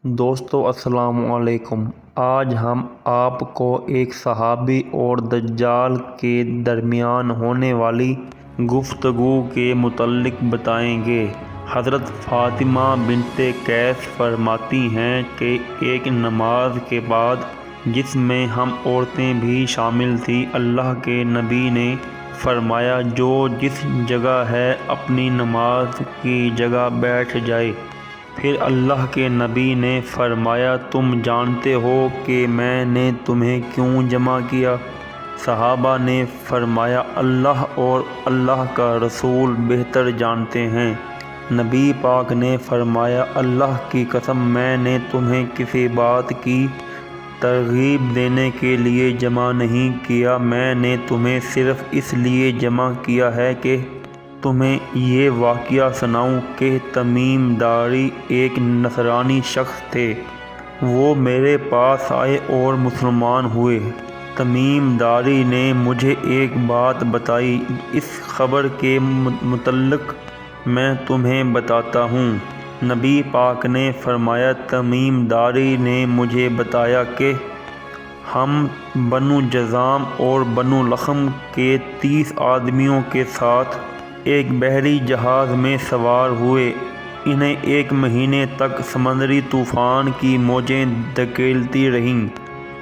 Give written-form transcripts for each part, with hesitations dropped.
دوستو السلام علیکم۔ آج ہم آپ کو ایک صحابی اور دجال کے درمیان ہونے والی گفتگو کے متعلق بتائیں گے۔ حضرت فاطمہ بنت قیس فرماتی ہیں کہ ایک نماز کے بعد جس میں ہم عورتیں بھی شامل تھیں، اللہ کے نبی نے فرمایا جو جس جگہ ہے اپنی نماز کی جگہ بیٹھ جائے۔ پھر اللہ کے نبی نے فرمایا تم جانتے ہو کہ میں نے تمہیں کیوں جمع کیا؟ صحابہ نے فرمایا اللہ اور اللہ کا رسول بہتر جانتے ہیں۔ نبی پاک نے فرمایا اللہ کی قسم میں نے تمہیں کسی بات کی ترغیب دینے کے لیے جمع نہیں کیا، میں نے تمہیں صرف اس لیے جمع کیا ہے کہ تمہیں یہ واقعہ سناؤں کہ تمیم داری ایک نصرانی شخص تھے، وہ میرے پاس آئے اور مسلمان ہوئے۔ تمیم داری نے مجھے ایک بات بتائی، اس خبر کے متعلق میں تمہیں بتاتا ہوں۔ نبی پاک نے فرمایا تمیم داری نے مجھے بتایا کہ ہم بنو جذام اور بنو لخم کے 30 آدمیوں کے ساتھ ایک بحری جہاز میں سوار ہوئے، انہیں 1 مہینے تک سمندری طوفان کی موجیں دھکیلتی رہیں،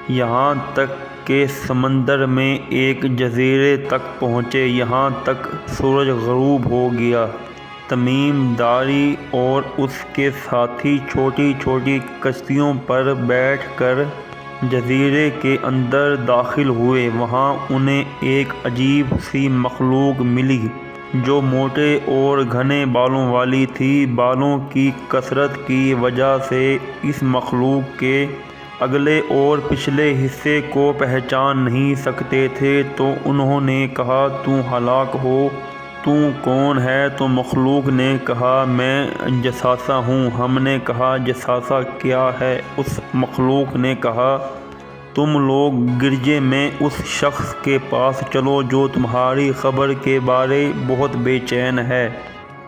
یہاں تک کہ سمندر میں ایک جزیرے تک پہنچے، یہاں تک سورج غروب ہو گیا۔ تمیم داری اور اس کے ساتھی چھوٹی چھوٹی کشتیوں پر بیٹھ کر جزیرے کے اندر داخل ہوئے، وہاں انہیں ایک عجیب سی مخلوق ملی جو موٹے اور گھنے بالوں والی تھی۔ بالوں کی کثرت کی وجہ سے اس مخلوق کے اگلے اور پچھلے حصے کو پہچان نہیں سکتے تھے، تو انہوں نے کہا تو ہلاک ہو، تو کون ہے؟ تو مخلوق نے کہا میں جثاثہ ہوں۔ ہم نے کہا جثاثہ کیا ہے؟ اس مخلوق نے کہا تم لوگ گرجے میں اس شخص کے پاس چلو جو تمہاری خبر کے بارے بہت بے چین ہے۔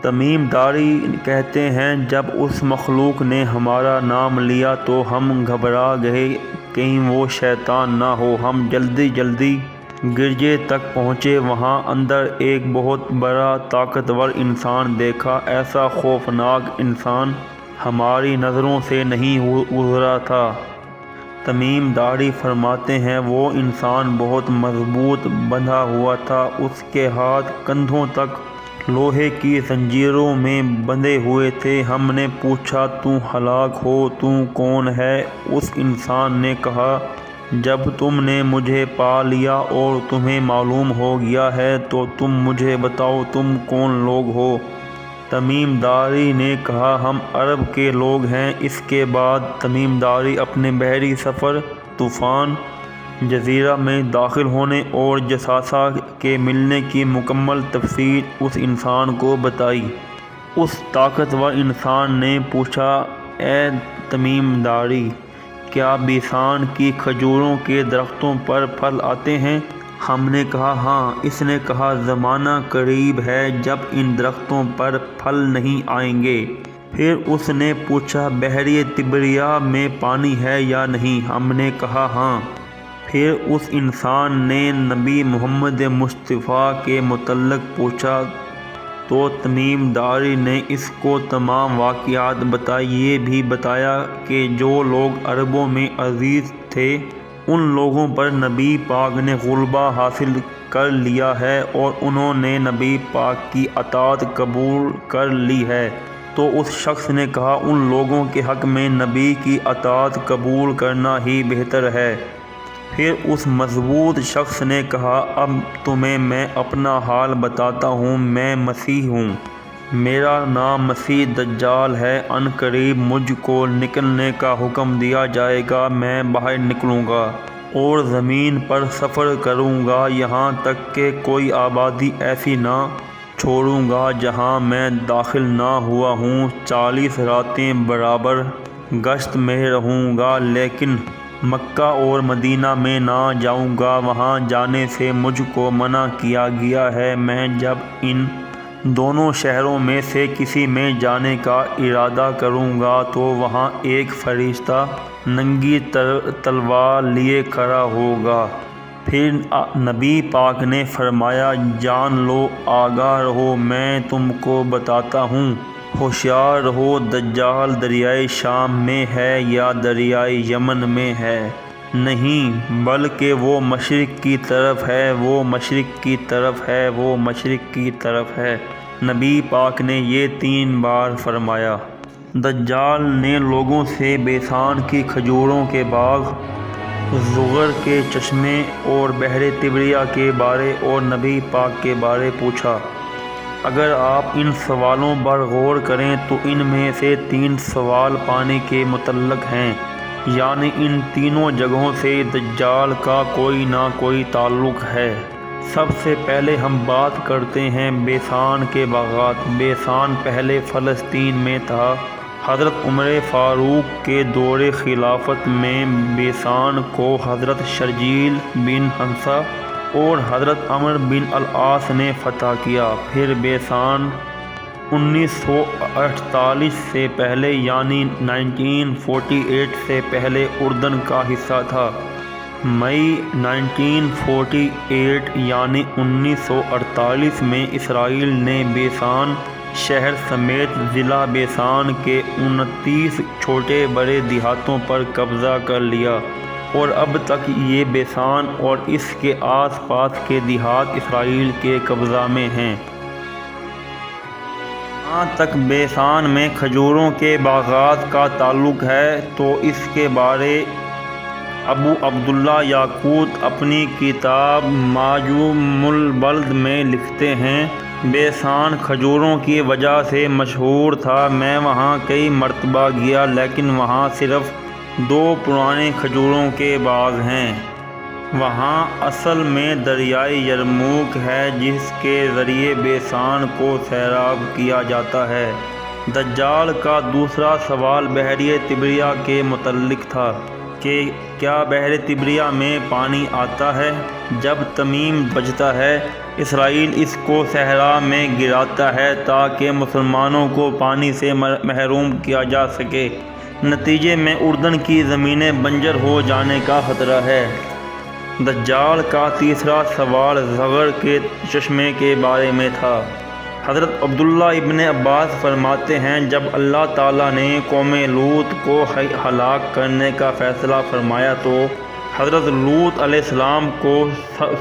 تمیم داری کہتے ہیں جب اس مخلوق نے ہمارا نام لیا تو ہم گھبرا گئے کہیں وہ شیطان نہ ہو، ہم جلدی جلدی گرجے تک پہنچے، وہاں اندر ایک بہت بڑا طاقتور انسان دیکھا، ایسا خوفناک انسان ہماری نظروں سے نہیں گزرا تھا۔ تمیم داری فرماتے ہیں وہ انسان بہت مضبوط بندھا ہوا تھا، اس کے ہاتھ کندھوں تک لوہے کی زنجیروں میں بندھے ہوئے تھے۔ ہم نے پوچھا تو ہلاک ہو، تو کون ہے؟ اس انسان نے کہا جب تم نے مجھے پا لیا اور تمہیں معلوم ہو گیا ہے تو تم مجھے بتاؤ تم کون لوگ ہو؟ تمیم داری نے کہا ہم عرب کے لوگ ہیں۔ اس کے بعد تمیم داری اپنے بحری سفر، طوفان، جزیرہ میں داخل ہونے اور جثاثہ کے ملنے کی مکمل تفصیل اس انسان کو بتائی۔ اس طاقتور انسان نے پوچھا اے تمیم داری، کیا بیسان کی کھجوروں کے درختوں پر پھل آتے ہیں؟ ہم نے کہا ہاں۔ اس نے کہا زمانہ قریب ہے جب ان درختوں پر پھل نہیں آئیں گے۔ پھر اس نے پوچھا بحیرہ طبریہ میں پانی ہے یا نہیں؟ ہم نے کہا ہاں۔ پھر اس انسان نے نبی محمد مصطفیٰ کے متعلق پوچھا تو تمیم داری نے اس کو تمام واقعات بتائے، یہ بھی بتایا کہ جو لوگ عربوں میں عزیز تھے ان لوگوں پر نبی پاک نے غلبہ حاصل کر لیا ہے اور انہوں نے نبی پاک کی اطاعت قبول کر لی ہے۔ تو اس شخص نے کہا ان لوگوں کے حق میں نبی کی اطاعت قبول کرنا ہی بہتر ہے۔ پھر اس مضبوط شخص نے کہا اب تمہیں میں اپنا حال بتاتا ہوں، میں مسیح ہوں، میرا نام مسیح دجال ہے، عن قریب مجھ کو نکلنے کا حکم دیا جائے گا، میں باہر نکلوں گا اور زمین پر سفر کروں گا، یہاں تک کہ کوئی آبادی ایسی نہ چھوڑوں گا جہاں میں داخل نہ ہوا ہوں، 40 راتیں برابر گشت میں رہوں گا، لیکن مکہ اور مدینہ میں نہ جاؤں گا، وہاں جانے سے مجھ کو منع کیا گیا ہے۔ میں جب ان دونوں شہروں میں سے کسی میں جانے کا ارادہ کروں گا تو وہاں ایک فرشتہ ننگی تلوار لیے کھڑا ہوگا۔ پھر نبی پاک نے فرمایا، جان لو، آگاہ رہو، میں تم کو بتاتا ہوں، ہوشیار رہو، دجال دریائے شام میں ہے یا دریائے یمن میں ہے؟ نہیں، بلکہ وہ مشرق کی طرف ہے، وہ مشرق کی طرف ہے، وہ مشرق کی طرف ہے۔ نبی پاک نے یہ 3 بار فرمایا۔ دجال نے لوگوں سے بیسان کی کھجوروں کے باغ، زغر کے چشمے اور بحر طبریہ کے بارے اور نبی پاک کے بارے پوچھا۔ اگر آپ ان سوالوں پر غور کریں تو ان میں سے 3 سوال پانی کے متعلق ہیں، یعنی ان تینوں جگہوں سے دجال کا کوئی نہ کوئی تعلق ہے۔ سب سے پہلے ہم بات کرتے ہیں بیسان کے باغات۔ بیسان پہلے فلسطین میں تھا۔ حضرت عمر فاروق کے دور خلافت میں بیسان کو حضرت شرجیل بن حنظلہ اور حضرت عمرو بن العاص نے فتح کیا۔ پھر بیسان 1948 سے پہلے یعنی 1948 سے پہلے اردن کا حصہ تھا۔ مئی 1948 یعنی 1948 میں اسرائیل نے بیسان شہر سمیت ضلع بیسان کے 29 چھوٹے بڑے دیہاتوں پر قبضہ کر لیا، اور اب تک یہ بیسان اور اس کے آس پاس کے دیہات اسرائیل کے قبضہ میں ہیں۔ جہاں تک بیسان میں کھجوروں کے باغات کا تعلق ہے تو اس کے بارے ابو عبداللہ یاقوت اپنی کتاب معجم البلد میں لکھتے ہیں، بیسان کھجوروں کی وجہ سے مشہور تھا۔ میں وہاں کئی مرتبہ گیا، لیکن وہاں صرف 2 پرانے کھجوروں کے باغ ہیں۔ وہاں اصل میں دریائے یرموک ہے جس کے ذریعے بیسان کو سیراب کیا جاتا ہے۔ دجال کا دوسرا سوال بحر طبریہ کے متعلق تھا کہ کیا بحر طبریہ میں پانی آتا ہے؟ جب تمیم بجتا ہے، اسرائیل اس کو صحرا میں گراتا ہے تاکہ مسلمانوں کو پانی سے محروم کیا جا سکے۔ نتیجے میں اردن کی زمینیں بنجر ہو جانے کا خطرہ ہے۔ دجال کا تیسرا سوال زغر کے چشمے کے بارے میں تھا۔ حضرت عبداللہ ابن عباس فرماتے ہیں، جب اللہ تعالیٰ نے قوم لوط کو ہلاک کرنے کا فیصلہ فرمایا تو حضرت لوط علیہ السلام کو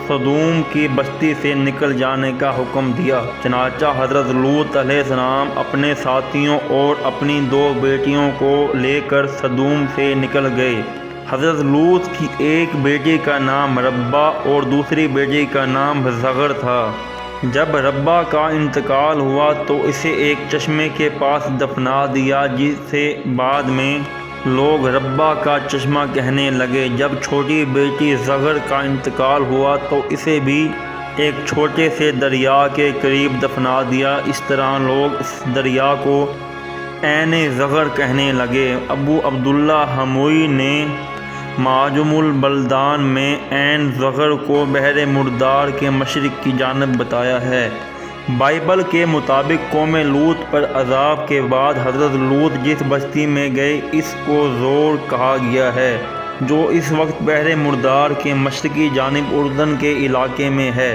سدوم کی بستی سے نکل جانے کا حکم دیا۔ چنانچہ حضرت لوط علیہ السلام اپنے ساتھیوں اور اپنی 2 بیٹیوں کو لے کر سدوم سے نکل گئے۔ حضرت لوط کی ایک بیٹی کا نام ربہ اور دوسری بیٹی کا نام زغر تھا۔ جب ربہ کا انتقال ہوا تو اسے ایک چشمے کے پاس دفنا دیا، جسے بعد میں لوگ ربہ کا چشمہ کہنے لگے۔ جب چھوٹی بیٹی زغر کا انتقال ہوا تو اسے بھی ایک چھوٹے سے دریا کے قریب دفنا دیا۔ اس طرح لوگ اس دریا کو عین زغر کہنے لگے۔ ابو عبداللہ ہموی نے معجم البلدان میں عین زغر کو بحر مردار کے مشرق کی جانب بتایا ہے۔ بائبل کے مطابق قوم لوط پر عذاب کے بعد حضرت لوط جس بستی میں گئے اس کو زور کہا گیا ہے، جو اس وقت بحر مردار کے مشرقی جانب اردن کے علاقے میں ہے۔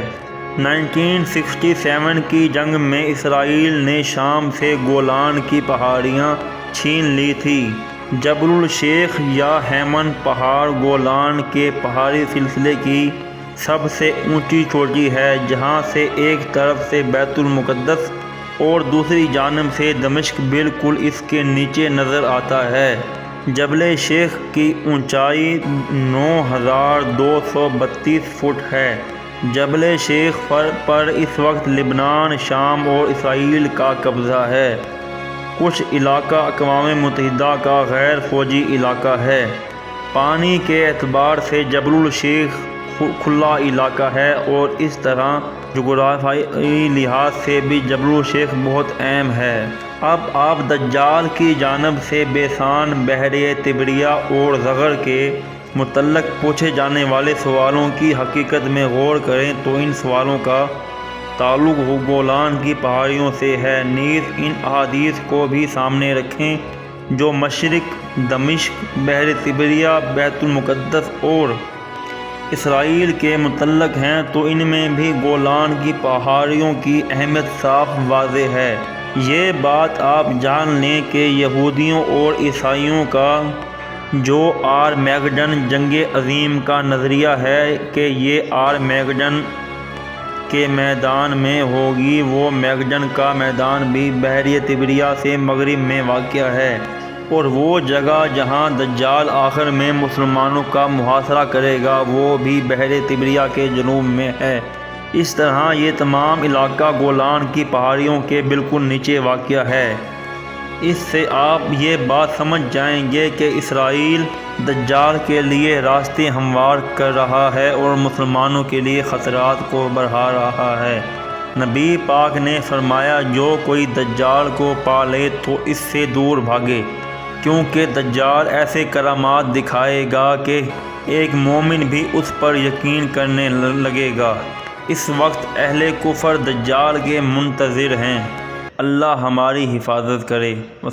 1967 کی جنگ میں اسرائیل نے شام سے گولان کی پہاڑیاں چھین لی تھی۔ جبل الشیخ یا ہیمن پہاڑ گولان کے پہاڑی سلسلے کی سب سے اونچی چوٹی ہے، جہاں سے ایک طرف سے بیت المقدس اور دوسری جانب سے دمشق بالکل اس کے نیچے نظر آتا ہے۔ جبل شیخ کی اونچائی 9232 فٹ ہے۔ جبل شیخ پر اس وقت لبنان، شام اور اسرائیل کا قبضہ ہے۔ کچھ علاقہ اقوام متحدہ کا غیر فوجی علاقہ ہے۔ پانی کے اعتبار سے جبل الشیخ کھلا علاقہ ہے اور اس طرح جغرافیائی لحاظ سے بھی جبل الشیخ بہت اہم ہے۔ اب آپ دجال کی جانب سے بیسان، بحر طبریہ اور زغر کے متعلق پوچھے جانے والے سوالوں کی حقیقت میں غور کریں تو ان سوالوں کا تعلق گولان کی پہاڑیوں سے ہے۔ نیز ان احادیث کو بھی سامنے رکھیں جو مشرق، دمشق، بحر طبریہ، بیت المقدس اور اسرائیل کے متعلق ہیں، تو ان میں بھی گولان کی پہاڑیوں کی اہمیت صاف واضح ہے۔ یہ بات آپ جان لیں کہ یہودیوں اور عیسائیوں کا جو آرمیگڈن جنگ عظیم کا نظریہ ہے کہ یہ آرمیگڈن کے میدان میں ہوگی، وہ میگڈن کا میدان بھی بحر طبریہ سے مغرب میں واقع ہے، اور وہ جگہ جہاں دجال آخر میں مسلمانوں کا محاصرہ کرے گا وہ بھی بحر طبریہ کے جنوب میں ہے۔ اس طرح یہ تمام علاقہ گولان کی پہاڑیوں کے بالکل نیچے واقع ہے۔ اس سے آپ یہ بات سمجھ جائیں گے کہ اسرائیل دجال کے لیے راستے ہموار کر رہا ہے اور مسلمانوں کے لیے خطرات کو بڑھا رہا ہے۔ نبی پاک نے فرمایا، جو کوئی دجال کو پا لے تو اس سے دور بھاگے، کیونکہ دجال ایسے کرامات دکھائے گا کہ ایک مومن بھی اس پر یقین کرنے لگے گا۔ اس وقت اہل کفر دجال کے منتظر ہیں۔ اللہ ہماری حفاظت کرے۔